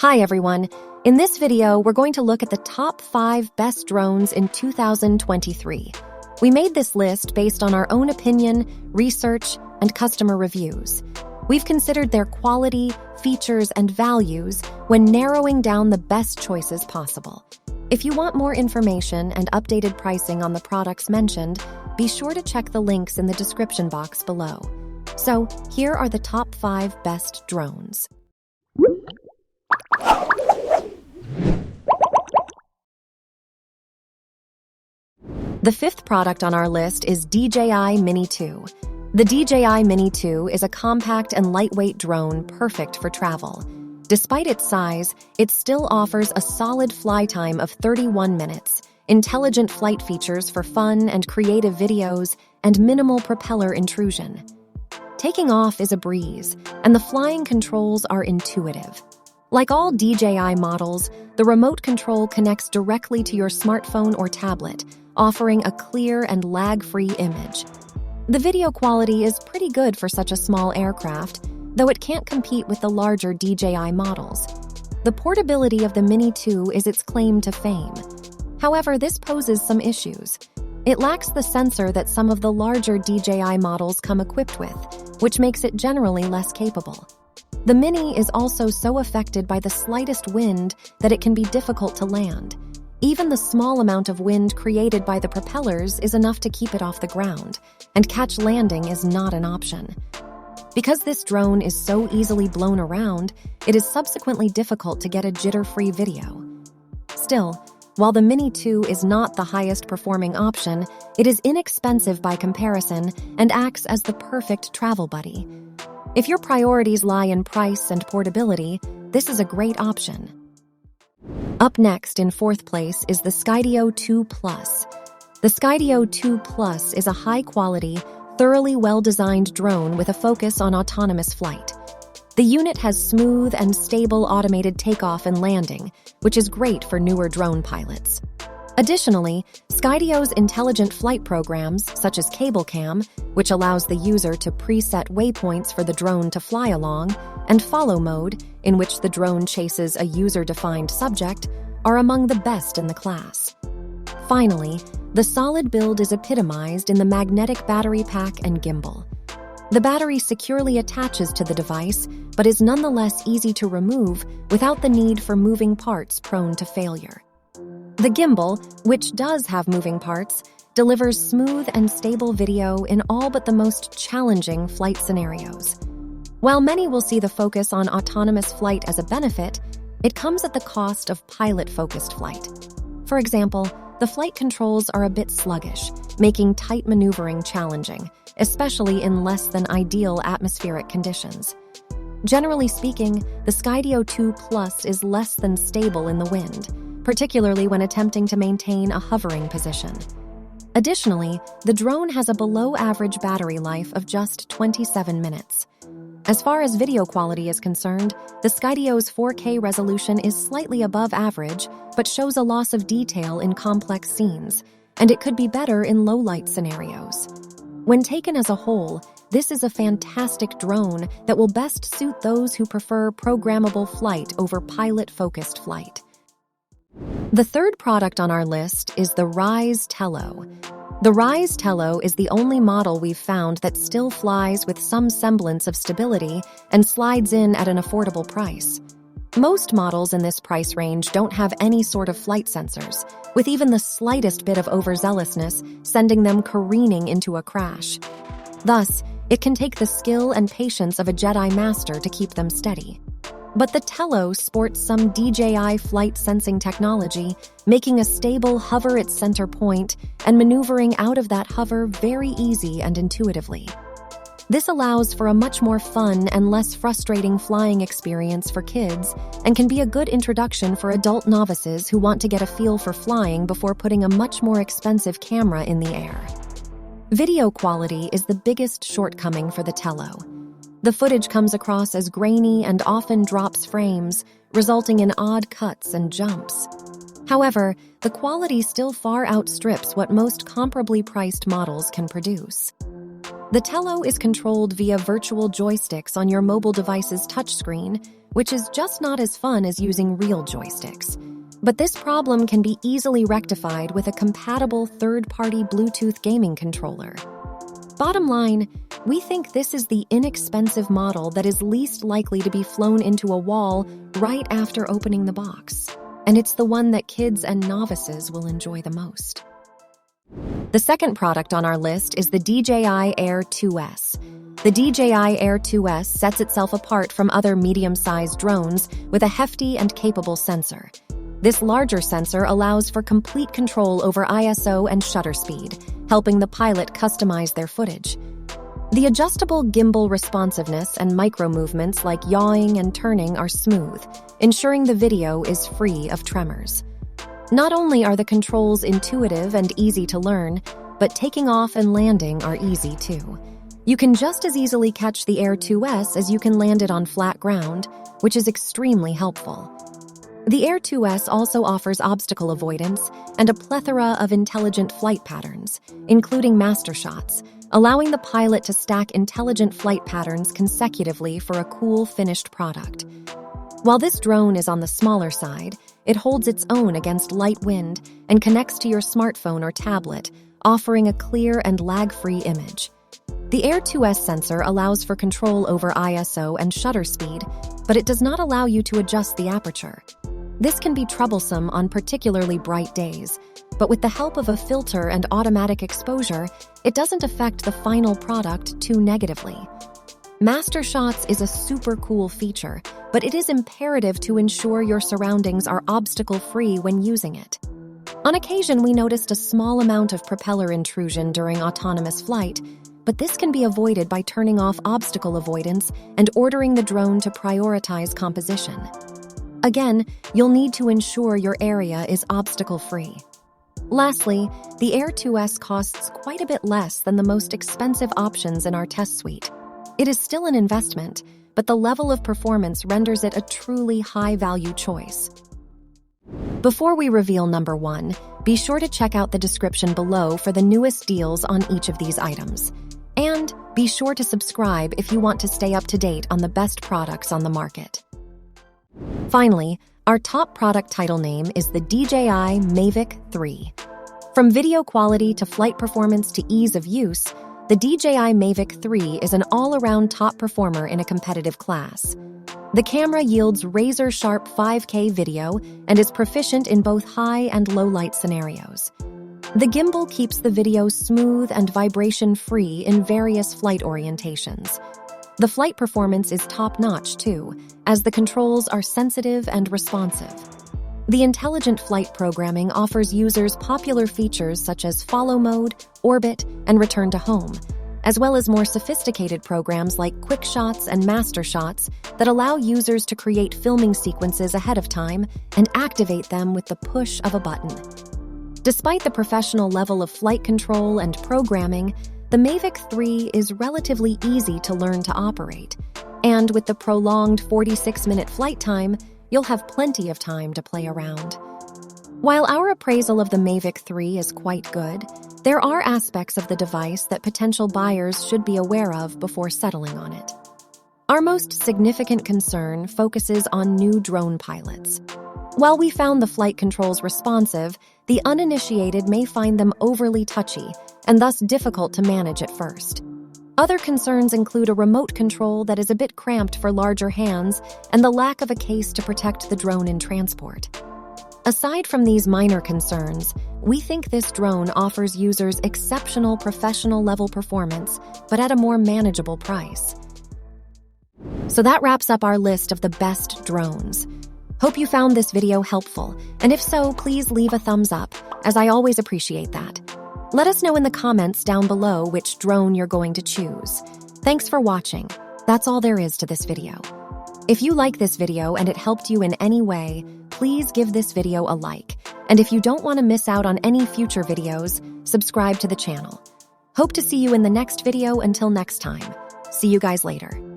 Hi everyone, in this video we're going to look at the top 5 best drones in 2023. We made this list based on our own opinion, research, and customer reviews. We've considered their quality, features, and values when narrowing down the best choices possible. If you want more information and updated pricing on the products mentioned, be sure to check the links in the description box below. So, here are the top 5 best drones. The 5th product on our list is DJI Mini 2. The DJI Mini 2 is a compact and lightweight drone perfect for travel. Despite its size, it still offers a solid fly time of 31 minutes, intelligent flight features for fun and creative videos, and minimal propeller intrusion. Taking off is a breeze, and the flying controls are intuitive. Like all DJI models, the remote control connects directly to your smartphone or tablet, offering a clear and lag-free image. The video quality is pretty good for such a small aircraft, though it can't compete with the larger DJI models. The portability of the Mini 2 is its claim to fame. However, this poses some issues. It lacks the sensor that some of the larger DJI models come equipped with, which makes it generally less capable. The Mini is also so affected by the slightest wind that it can be difficult to land. Even the small amount of wind created by the propellers is enough to keep it off the ground, and catch landing is not an option. Because this drone is so easily blown around, it is subsequently difficult to get a jitter-free video. Still, while the Mini 2 is not the highest performing option, it is inexpensive by comparison and acts as the perfect travel buddy. If your priorities lie in price and portability, this is a great option. Up next, in 4th place, is the Skydio 2 Plus. The Skydio 2 Plus is a high-quality, thoroughly well-designed drone with a focus on autonomous flight. The unit has smooth and stable automated takeoff and landing, which is great for newer drone pilots. Additionally, Skydio's intelligent flight programs, such as Cable Cam, which allows the user to preset waypoints for the drone to fly along, and Follow Mode, in which the drone chases a user-defined subject, are among the best in the class. Finally, the solid build is epitomized in the magnetic battery pack and gimbal. The battery securely attaches to the device, but is nonetheless easy to remove without the need for moving parts prone to failure. The gimbal, which does have moving parts, delivers smooth and stable video in all but the most challenging flight scenarios. While many will see the focus on autonomous flight as a benefit, it comes at the cost of pilot-focused flight. For example, the flight controls are a bit sluggish, making tight maneuvering challenging, especially in less than ideal atmospheric conditions. Generally speaking, the Skydio 2 Plus is less than stable in the wind, particularly when attempting to maintain a hovering position. Additionally, the drone has a below-average battery life of just 27 minutes. As far as video quality is concerned, the Skydio's 4K resolution is slightly above average, but shows a loss of detail in complex scenes, and it could be better in low-light scenarios. When taken as a whole, this is a fantastic drone that will best suit those who prefer programmable flight over pilot-focused flight. The 3rd product on our list is the Ryze Tello. The Ryze Tello is the only model we've found that still flies with some semblance of stability and slides in at an affordable price. Most models in this price range don't have any sort of flight sensors, with even the slightest bit of overzealousness sending them careening into a crash. Thus, it can take the skill and patience of a Jedi Master to keep them steady. But the Tello sports some DJI flight sensing technology, making a stable hover its center point and maneuvering out of that hover very easy and intuitively. This allows for a much more fun and less frustrating flying experience for kids and can be a good introduction for adult novices who want to get a feel for flying before putting a much more expensive camera in the air. Video quality is the biggest shortcoming for the Tello. The footage comes across as grainy and often drops frames, resulting in odd cuts and jumps. However, the quality still far outstrips what most comparably priced models can produce. The Tello is controlled via virtual joysticks on your mobile device's touchscreen, which is just not as fun as using real joysticks. But this problem can be easily rectified with a compatible third-party Bluetooth gaming controller. Bottom line, we think this is the inexpensive model that is least likely to be flown into a wall right after opening the box. And it's the one that kids and novices will enjoy the most. The second product on our list is the DJI Air 2S. The DJI Air 2S sets itself apart from other medium-sized drones with a hefty and capable sensor. This larger sensor allows for complete control over ISO and shutter speed, helping the pilot customize their footage. The adjustable gimbal responsiveness and micro-movements like yawing and turning are smooth, ensuring the video is free of tremors. Not only are the controls intuitive and easy to learn, but taking off and landing are easy too. You can just as easily catch the Air 2S as you can land it on flat ground, which is extremely helpful. The Air 2S also offers obstacle avoidance and a plethora of intelligent flight patterns, including master shots, allowing the pilot to stack intelligent flight patterns consecutively for a cool finished product. While this drone is on the smaller side, it holds its own against light wind and connects to your smartphone or tablet, offering a clear and lag-free image. The Air 2S sensor allows for control over ISO and shutter speed, but it does not allow you to adjust the aperture. This can be troublesome on particularly bright days, but with the help of a filter and automatic exposure, it doesn't affect the final product too negatively. Master Shots is a super cool feature, but it is imperative to ensure your surroundings are obstacle-free when using it. On occasion, we noticed a small amount of propeller intrusion during autonomous flight, but this can be avoided by turning off obstacle avoidance and ordering the drone to prioritize composition. Again, you'll need to ensure your area is obstacle-free. Lastly, the Air 2S costs quite a bit less than the most expensive options in our test suite. It is still an investment, but the level of performance renders it a truly high-value choice. Before we reveal number 1, be sure to check out the description below for the newest deals on each of these items. And be sure to subscribe if you want to stay up to date on the best products on the market. Finally, our top product title name is the DJI Mavic 3. From video quality to flight performance to ease of use, the DJI Mavic 3 is an all-around top performer in a competitive class. The camera yields razor-sharp 5K video and is proficient in both high and low-light scenarios. The gimbal keeps the video smooth and vibration-free in various flight orientations. The flight performance is top-notch, too, as the controls are sensitive and responsive. The intelligent flight programming offers users popular features such as follow mode, orbit, and return to home, as well as more sophisticated programs like quick shots and master shots that allow users to create filming sequences ahead of time and activate them with the push of a button. Despite the professional level of flight control and programming, the Mavic 3 is relatively easy to learn to operate, and with the prolonged 46-minute flight time, you'll have plenty of time to play around. While our appraisal of the Mavic 3 is quite good, there are aspects of the device that potential buyers should be aware of before settling on it. Our most significant concern focuses on new drone pilots. While we found the flight controls responsive, the uninitiated may find them overly touchy and thus difficult to manage at first. Other concerns include a remote control that is a bit cramped for larger hands and the lack of a case to protect the drone in transport. Aside from these minor concerns, we think this drone offers users exceptional professional-level performance, but at a more manageable price. So that wraps up our list of the best drones. Hope you found this video helpful, and if so, please leave a thumbs up, as I always appreciate that. Let us know in the comments down below which drone you're going to choose. Thanks for watching. That's all there is to this video. If you like this video and it helped you in any way, please give this video a like. And if you don't want to miss out on any future videos, subscribe to the channel. Hope to see you in the next video. Until next time. See you guys later.